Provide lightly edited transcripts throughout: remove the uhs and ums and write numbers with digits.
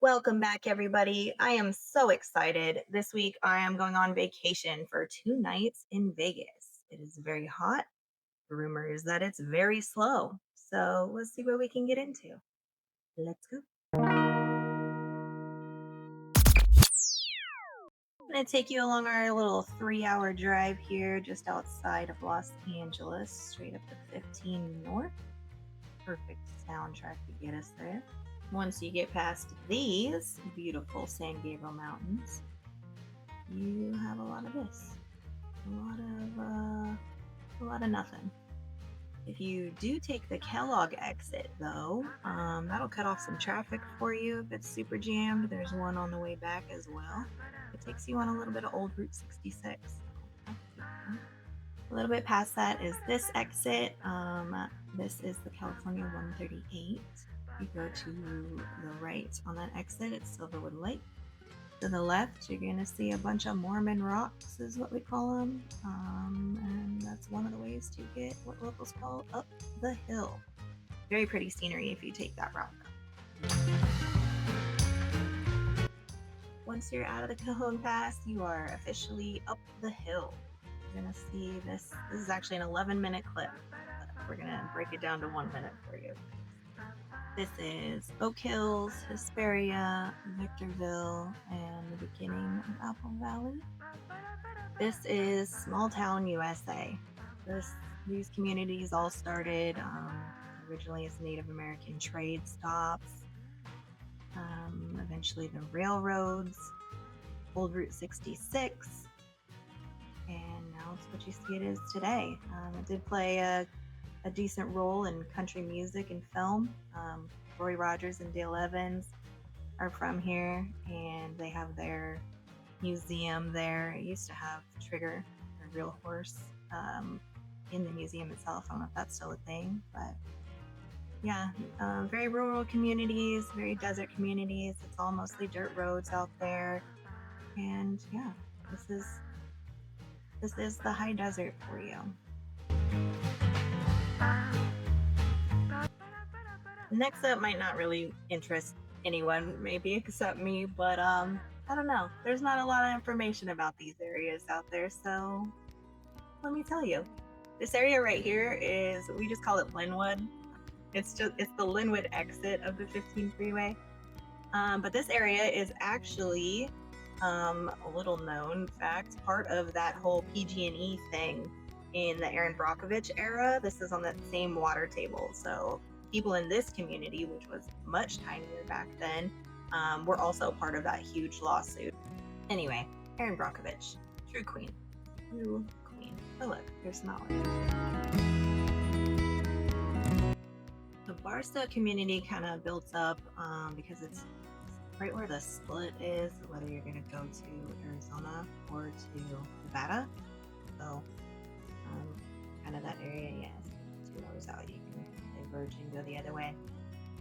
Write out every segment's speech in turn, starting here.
Welcome back, everybody. I am so excited. This week, I am going on vacation for 2 nights in Vegas. It is very hot. The rumor is that it's very slow. So let's see what we can get into. Let's go. I'm going to take you along our little 3-hour drive here just outside of Los Angeles, straight up to 15 North. Perfect soundtrack to get us there. Once you get past these beautiful San Gabriel Mountains, you have a lot of this. A lot of nothing. If you do take the Kellogg exit, though, that'll cut off some traffic for you if it's super jammed. There's one on the way back as well. It takes you on a little bit of old Route 66. A little bit past that is this exit. This is the California 138. You go to the right on that exit, it's Silverwood Lake. To the left, you're going to see a bunch of Mormon rocks, is what we call them. And that's one of the ways to get what locals call up the hill. Very pretty scenery if you take that route. Once you're out of the Cajon Pass, you are officially up the hill. You're going to see this. This is actually an 11-minute clip. But we're going to break it down to 1 minute for you. This is Oak Hills, Hesperia, Victorville, and the beginning of Apple Valley. This is small town USA. These communities all started originally as Native American trade stops, eventually the railroads, old Route 66, and now it's what you see it is today. It did play a decent role in country music and film. Roy Rogers and Dale Evans are from here, and they have their museum there. It used to have Trigger, a real horse, in the museum itself. I don't know if that's still a thing, but yeah, very rural communities, very desert communities. It's all mostly dirt roads out there, and yeah, this is the high desert for you. Next up might not really interest anyone, maybe except me, but I don't know. There's not a lot of information about these areas out there, so let me tell you. This area right here we just call it Linwood. It's the Linwood exit of the 15 freeway. But this area is actually a little known fact, part of that whole PG&E thing in the Aaron Brockovich era. This is on that same water table, so people in this community, which was much tinier back then, were also part of that huge lawsuit. Anyway, Aaron Brockovich, true queen. True queen. Oh look, there's smiling. The Barstow community kind of built up because it's right where the split is, whether you're going to go to Arizona or to Nevada. So kind of that area, yes. 2 hours out, you can diverge and go the other way.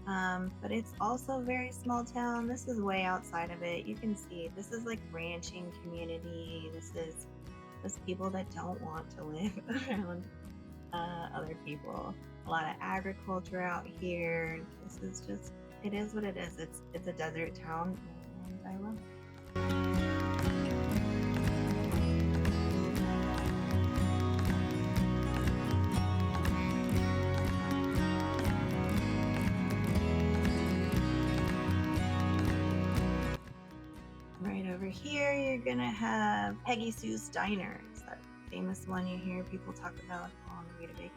But it's also a very small town. This is way outside of it. You can see this is like ranching community. This is people that don't want to live around other people. A lot of agriculture out here. This is just, it is what it is. It's a desert town, and I love it. Right over here, you're gonna have Peggy Sue's Diner. It's that famous one you hear people talk about on the way to Vegas.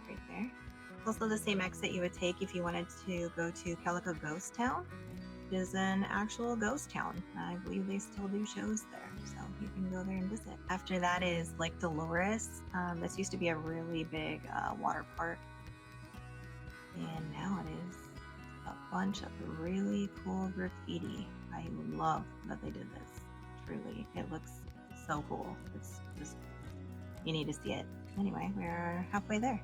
Right there. It's also the same exit you would take if you wanted to go to Calico Ghost Town. It is an actual ghost town. I believe they still do shows there, so you can go there and visit. After that is Lake Dolores. This used to be a really big water park, and now it is a bunch of really cool graffiti. I love that they did this. Truly, it looks so cool. It's just, you need to see it. Anyway, we're halfway there.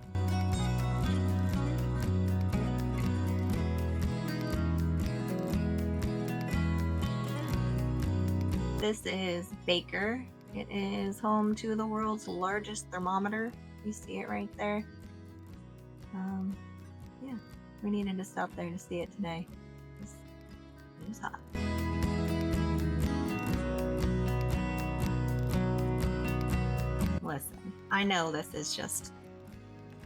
This is Baker. It is home to the world's largest thermometer. You see it right there. Yeah, we needed to stop there to see it today. It is hot. I know this is just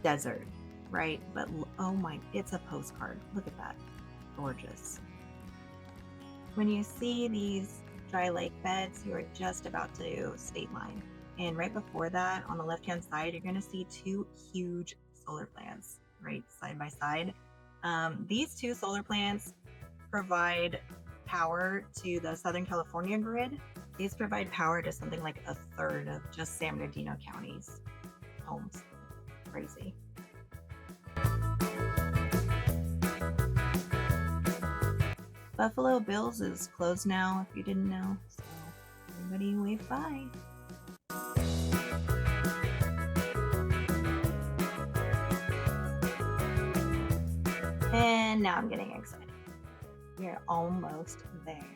desert, right? But oh my, it's a postcard. Look at that. Gorgeous. When you see these dry lake beds, you are just about to state line. And right before that, on the left-hand side, you're going to see two huge solar plants right side by side. These two solar plants provide power to the Southern California grid. These provide power to something like a third of just San Bernardino County's homes. Crazy. Buffalo Bills is closed now, if you didn't know. So everybody wave bye. And now I'm getting excited. We're almost there.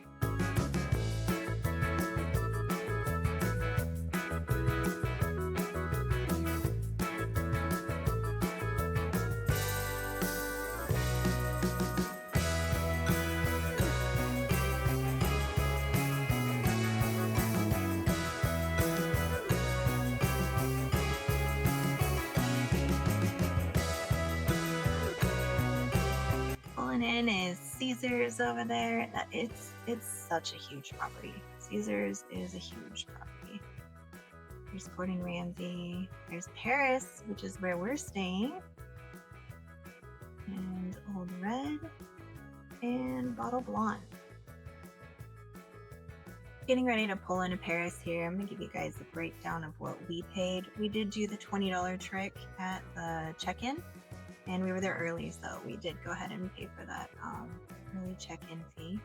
In is Caesars over there. It's such a huge property. Caesars is a huge property. There's Gordon Ramsay. There's Paris, which is where we're staying. And Old Red. And Bottle Blonde. Getting ready to pull into Paris here. I'm going to give you guys a breakdown of what we paid. We did do the $20 trick at the check-in. And we were there early, so we did go ahead and pay for that early check-in fee.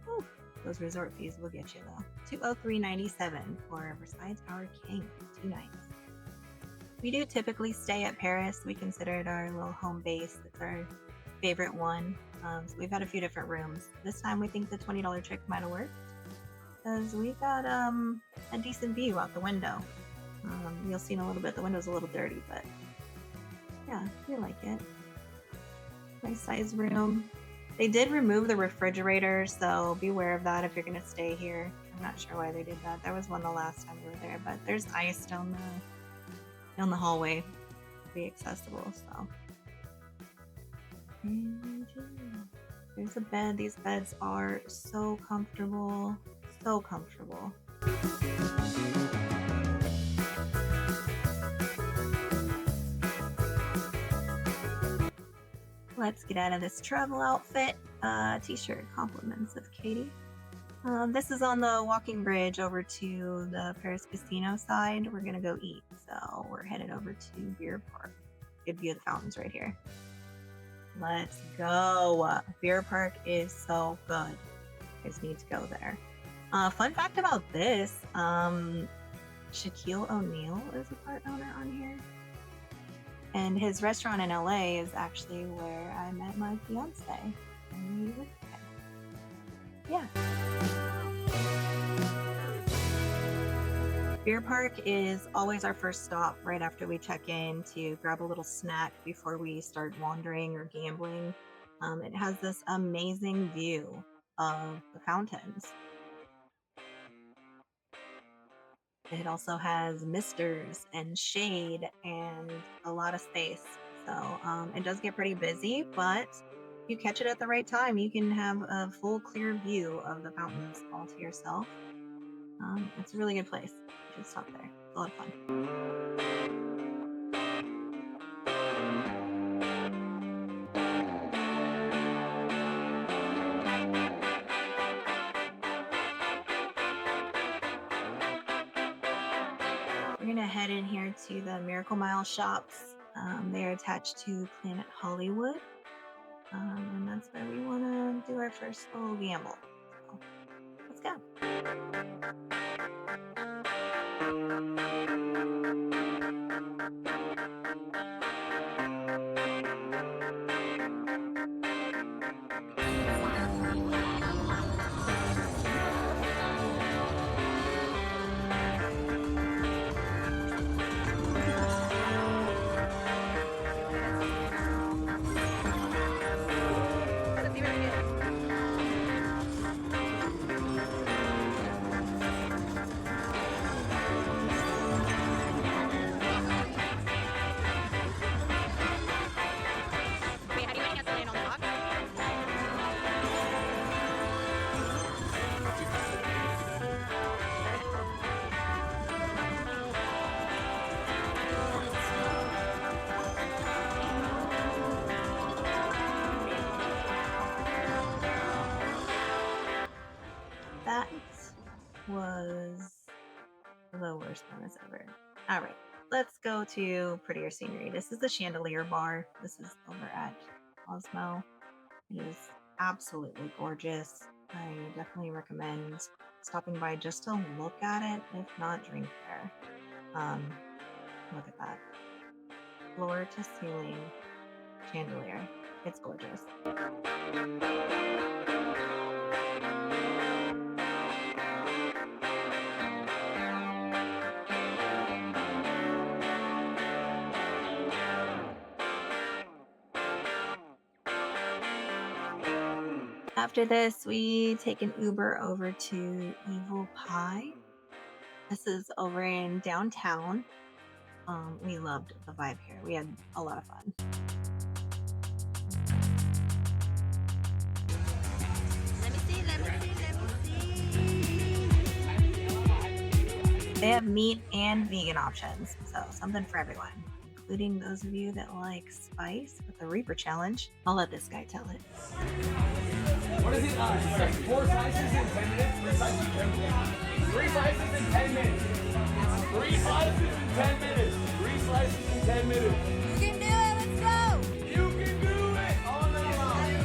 Ooh, those resort fees will get you though. $203.97 for Versailles Tower King, 2 nights. We do typically stay at Paris. We consider it our little home base. It's our favorite one. So we've had a few different rooms. This time we think the $20 trick might have worked because we got a decent view out the window. You'll see in a little bit. The window's a little dirty, but yeah, we like it. Nice size room. They did remove the refrigerator, so beware of that if you're gonna stay here. I'm not sure why they did that. There was one the last time we were there, but there's ice down the hallway. It'll be accessible, so. And there's a bed. These beds are so comfortable. So comfortable. Let's get out of this travel outfit. T-shirt, compliments of Katie. This is on the walking bridge over to the Paris Casino side. We're gonna go eat, so we're headed over to Beer Park. Good view of the fountains right here. Let's go. Beer Park is so good. You guys need to go there. Fun fact about this, Shaquille O'Neal is a part owner on here. And his restaurant in LA is actually where I met my fiance. And we lived there. Yeah. Beer Park is always our first stop right after we check in to grab a little snack before we start wandering or gambling. It has this amazing view of the fountains. It also has misters and shade and a lot of space. So it does get pretty busy, but if you catch it at the right time, you can have a full clear view of the fountains all to yourself. It's a really good place. You should stop there. It's a lot of fun. We're gonna head in here to the Miracle Mile shops. They're attached to Planet Hollywood, and that's where we want to do our first little gamble. So, let's go. was the worst bonus ever. All right, let's go to prettier scenery. This is the Chandelier Bar. This is over at Cosmo. It is absolutely gorgeous. I definitely recommend stopping by just to look at it, if not drink there. Look at that. Floor to ceiling chandelier. It's gorgeous. After this, we take an Uber over to Evil Pie. This is over in downtown. We loved the vibe here. We had a lot of fun. Let me see, let me see, let me see. They have meat and vegan options, so something for everyone, including those of you that like spice with the Reaper Challenge. I'll let this guy tell it. What is it? It says 4 slices in 10 minutes. 3 slices in 10 minutes. 3 slices in 10 minutes. 3 slices in 10 minutes. 3 slices in 10 minutes. You can do it. Let's go. You can do it. On the mountain.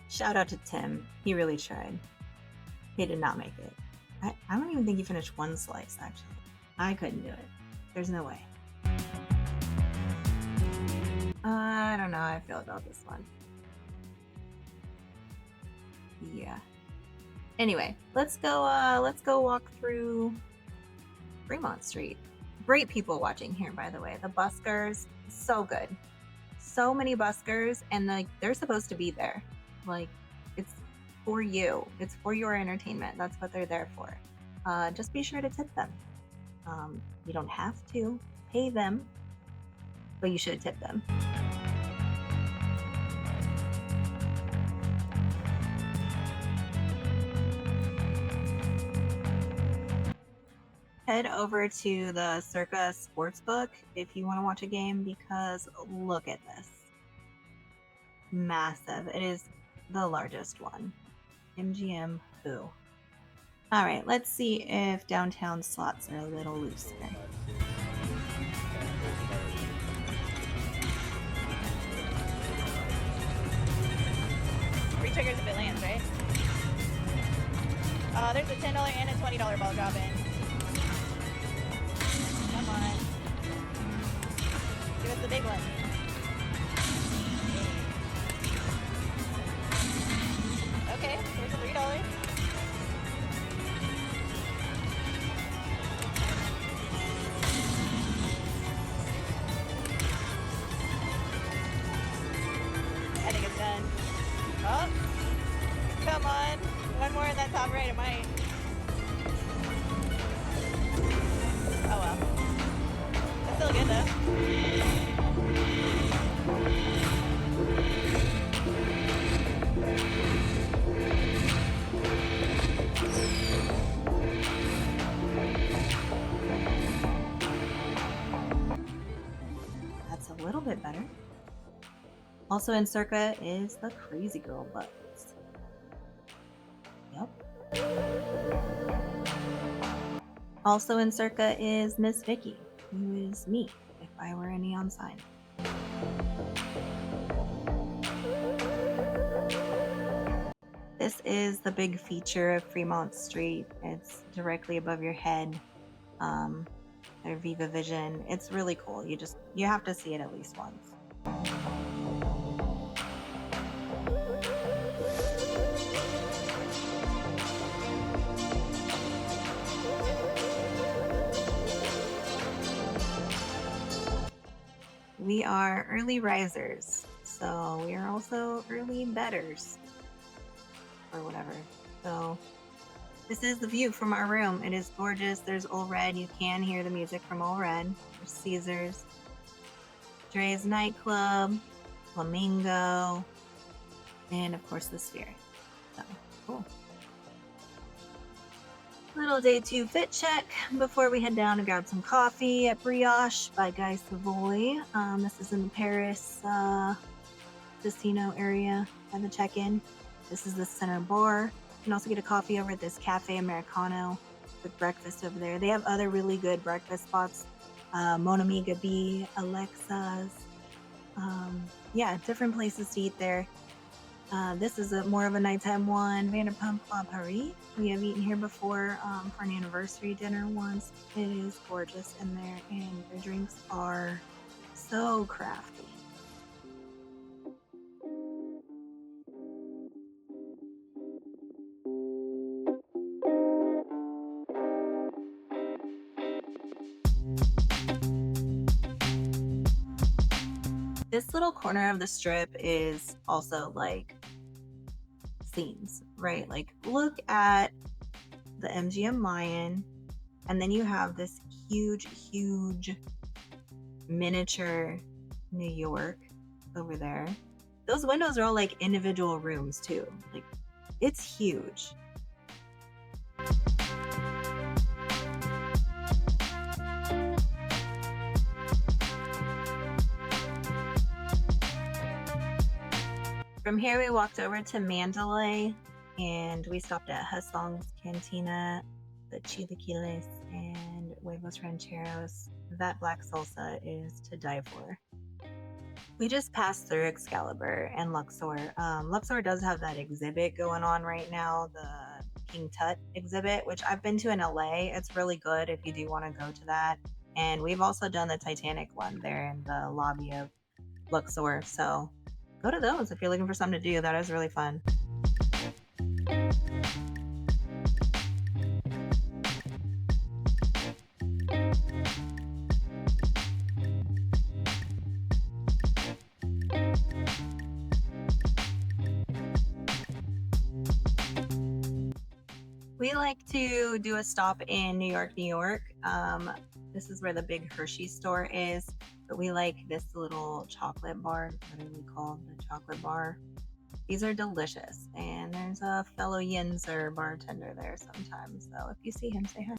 Shout out to Tim. He really tried. He did not make it. I don't even think he finished 1 slice, actually. I couldn't do it. There's no way. I don't know how I feel about this one. Yeah. Anyway, let's go walk through Fremont Street. Great people watching here, by the way. The buskers, so good. So many buskers, and like they're supposed to be there. Like, it's for you. It's for your entertainment. That's what they're there for. Just be sure to tip them. You don't have to pay them, but you should tip them. Head over to the Circa Sportsbook if you want to watch a game, because look at this. Massive. It is the largest one. MGM who? All right, let's see if downtown slots are a little looser. Free triggers if it lands, right? There's a $10 and a $20 ball drop in. Come on. Give us the big one. Okay, here's a $3. I think it's done. Oh, come on. One more in that top right, it might. Oh well. That's still good though. That's a little bit better. Also in Circa is the Crazy Girl Buzz. Yep. Also in Circa is Miss Vicky, who is me, if I were a neon sign. This is the big feature of Fremont Street. It's directly above your head. Their Viva Vision. It's really cool. You have to see it at least once. We are early risers, so we are also early bedders, or whatever. So this is the view from our room. It is gorgeous. There's Ole Red. You can hear the music from Ole Red. There's Caesars, Dre's Nightclub, Flamingo, and of course the Sphere. So cool. Little day 2 fit check before we head down to grab some coffee at Brioche by Guy Savoy. This is in the Paris casino area by the check-in. This is the center bar. You can also get a coffee over at this Cafe Americano with breakfast over there. They have other really good breakfast spots. Mon Amiga B, Alexa's. Yeah, different places to eat there. This is more of a nighttime one. Vanderpump Club Paris. We have eaten here before for an anniversary dinner once. It is gorgeous in there, and their drinks are so crafty. This little corner of the strip is also like scenes, right? Like, look at the MGM Lion, and then you have this huge miniature New York over there. Those windows are all like individual rooms too. Like, it's huge. From here, we walked over to Mandalay, and we stopped at Hasong's Cantina, the chilaquiles, and huevos rancheros. That black salsa is to die for. We just passed through Excalibur and Luxor. Luxor does have that exhibit going on right now, the King Tut exhibit, which I've been to in LA. It's really good if you do want to go to that. And we've also done the Titanic one there in the lobby of Luxor. So go to those if you're looking for something to do. That is really fun. We like to do a stop in New York, New York. This is where the big Hershey store is, but we like this little chocolate bar, literally called the chocolate bar. These are delicious, and there's a fellow Yinzer bartender there sometimes, so if you see him, say hi.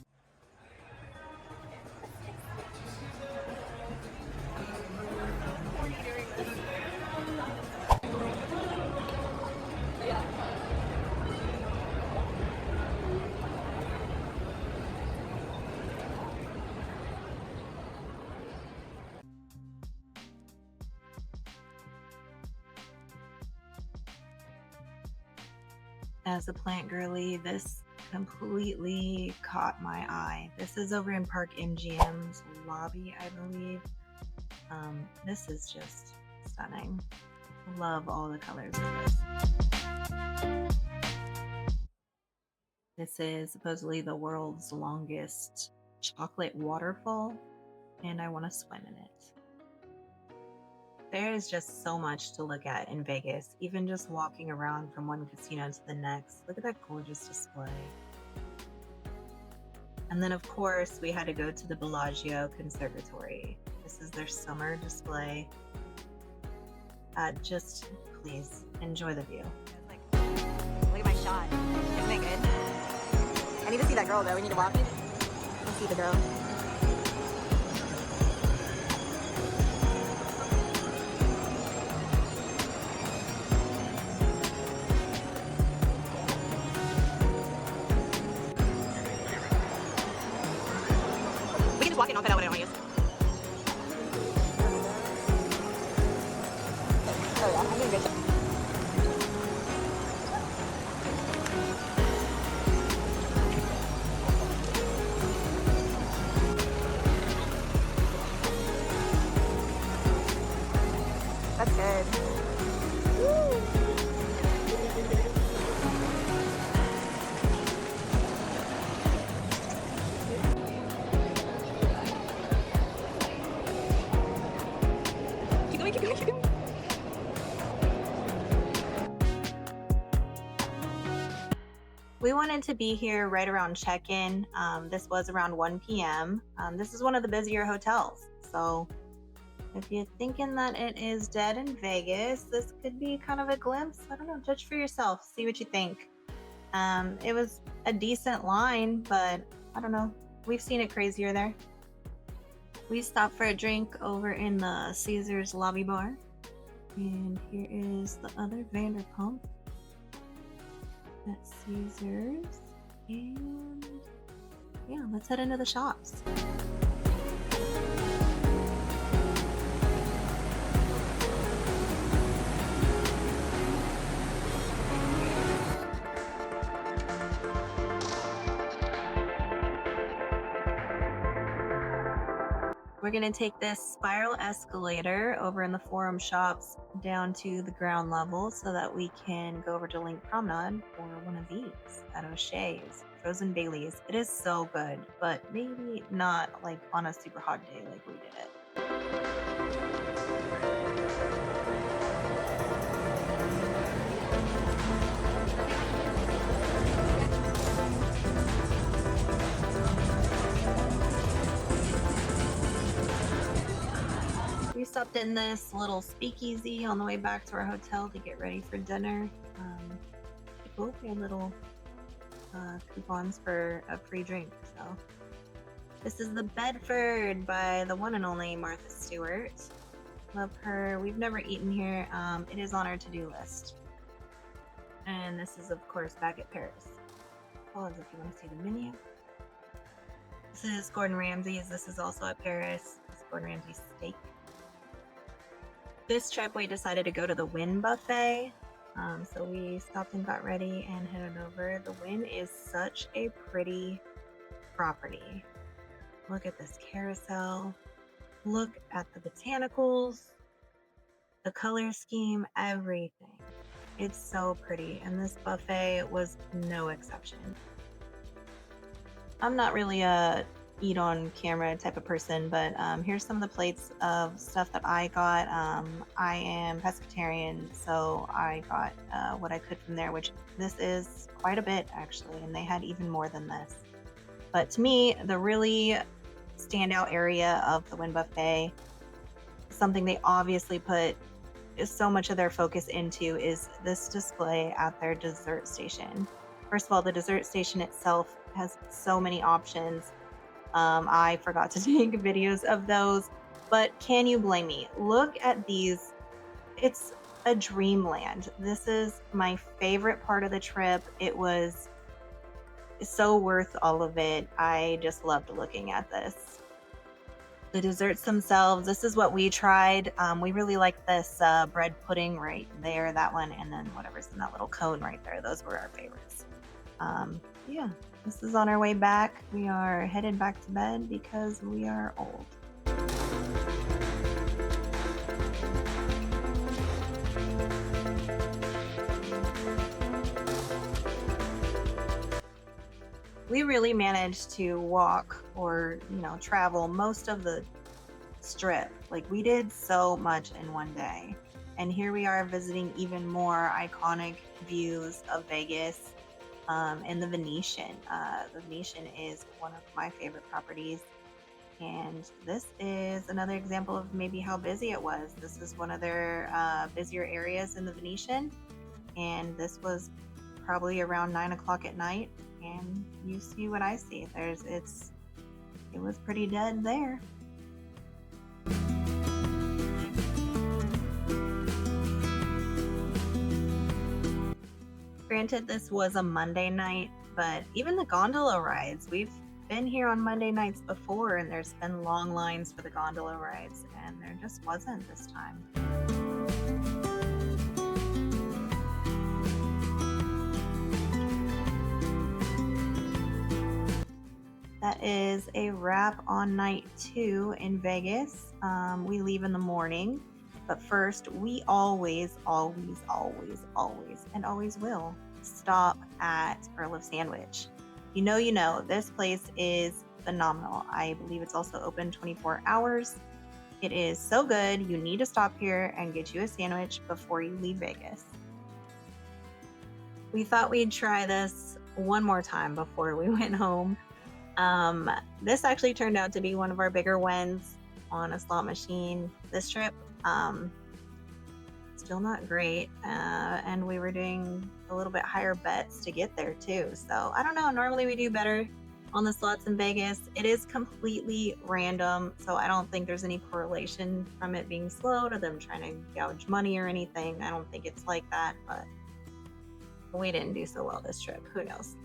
As a plant girly, this completely caught my eye. This is over in Park MGM's lobby, I believe. This is just stunning. Love all the colors of this. This is supposedly the world's longest chocolate waterfall, and I want to swim in it. There is just so much to look at in Vegas, even just walking around from one casino to the next. Look at that gorgeous display. And then, of course, we had to go to the Bellagio Conservatory. This is their summer display. Just please enjoy the view. Look at my shot. Isn't it good? I need to see that girl though. We need to walk. Let's see the girl. We can just walk in. I'll cut out what I don't want to use. Oh yeah, I'm doing good. That's good. Woo. Keep going, keep going, keep going. We wanted to be here right around check-in. This was around 1 p.m. This is one of the busier hotels, so if you're thinking that it is dead in Vegas, this could be kind of a glimpse. I don't know, judge for yourself, see what you think. It was a decent line, but I don't know, we've seen it crazier there. We stopped for a drink over in the Caesars lobby bar, and here is the other Vanderpump. at Caesars. And yeah, let's head into the shops. We're gonna take this spiral escalator over in the Forum shops down to the ground level so that we can go over to Link Promenade for one of these at O'Shea's. Frozen Baileys. It is so good, but maybe not like on a super hot day like we did it. We stopped in this little speakeasy on the way back to our hotel to get ready for dinner. Cool. We had little coupons for a free drink. So this is the Bedford by the one and only Martha Stewart. Love her. We've never eaten here. It is on our to-do list. And this is, of course, back at Paris. Pause if you want to see the menu. This is Gordon Ramsay's. This is also at Paris. This is Gordon Ramsay's steak. This trip, we decided to go to the Wynn buffet. So we stopped and got ready and headed over. The Wynn is such a pretty property. Look at this carousel. Look at the botanicals, the color scheme, everything. It's so pretty, and this buffet was no exception. I'm not really a eat on camera type of person, but here's some of the plates of stuff that I got. I am pescatarian, so I got what I could from there, which this is quite a bit actually, and they had even more than this. But to me, the really standout area of the Wynn buffet, something they obviously put so much of their focus into, is this display at their dessert station. First of all, the dessert station itself has so many options. I forgot to take videos of those, but can you blame me? Look at these. It's a dreamland. This is my favorite part of the trip. It was so worth all of it. I just loved looking at this. The desserts themselves, this is what we tried. We really liked this bread pudding right there, that one, and then whatever's in that little cone right there. Those were our favorites. Yeah, this is on our way back. We are headed back to bed because we are old. We really managed to walk or, travel most of the strip. Like, we did so much in one day. And here we are visiting even more iconic views of Vegas. And the Venetian. The Venetian is one of my favorite properties. And this is another example of maybe how busy it was. This is one of their busier areas in the Venetian. And this was probably around 9 o'clock at night. And you see what I see. It was pretty dead there. Granted, this was a Monday night, but even the gondola rides, we've been here on Monday nights before, and there's been long lines for the gondola rides, and there just wasn't this time. That is a wrap on night 2 in Vegas. We leave in the morning. But first, we always will stop at Earl of Sandwich. You know, this place is phenomenal. I believe it's also open 24 hours. It is so good. You need to stop here and get you a sandwich before you leave Vegas. We thought we'd try this one more time before we went home. This actually turned out to be one of our bigger wins on a slot machine this trip. Still not great, and we were doing a little bit higher bets to get there too. So I don't know, normally we do better on the slots in Vegas. It is completely random, so I don't think there's any correlation from it being slow to them trying to gouge money or anything. I don't think it's like that, but We didn't do so well this trip. Who knows?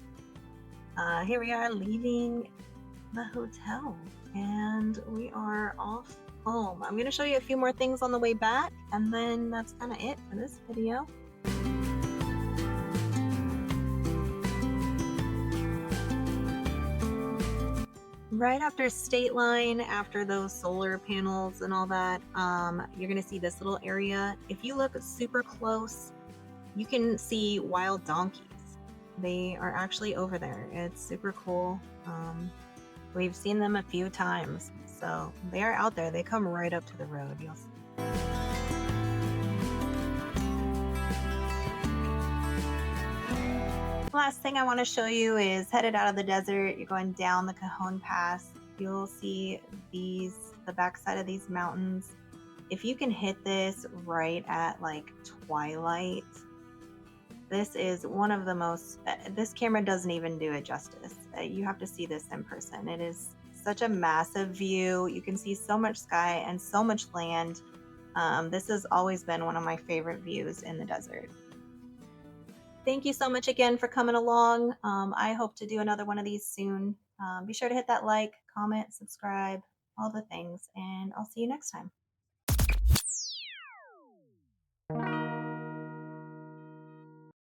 Here we are leaving the hotel and we are off home. I'm going to show you a few more things on the way back, and then that's kind of it for this video. Right after State Line, after those solar panels and all that, you're going to see this little area. If you look super close, you can see wild donkeys. They are actually over there. It's super cool. We've seen them a few times, so they are out there. They come right up to the road. You'll see. Last thing I want to show you is headed out of the desert. You're going down the Cajon Pass. You'll see the backside of these mountains. If you can hit this right at like twilight, this is one of the most, this camera doesn't even do it justice. You have to see this in person. It is such a massive view. You can see so much sky and so much land. This has always been one of my favorite views in the desert. Thank you so much again for coming along. I hope to do another one of these soon. Be sure to hit that like, comment, subscribe, all the things, and I'll see you next time.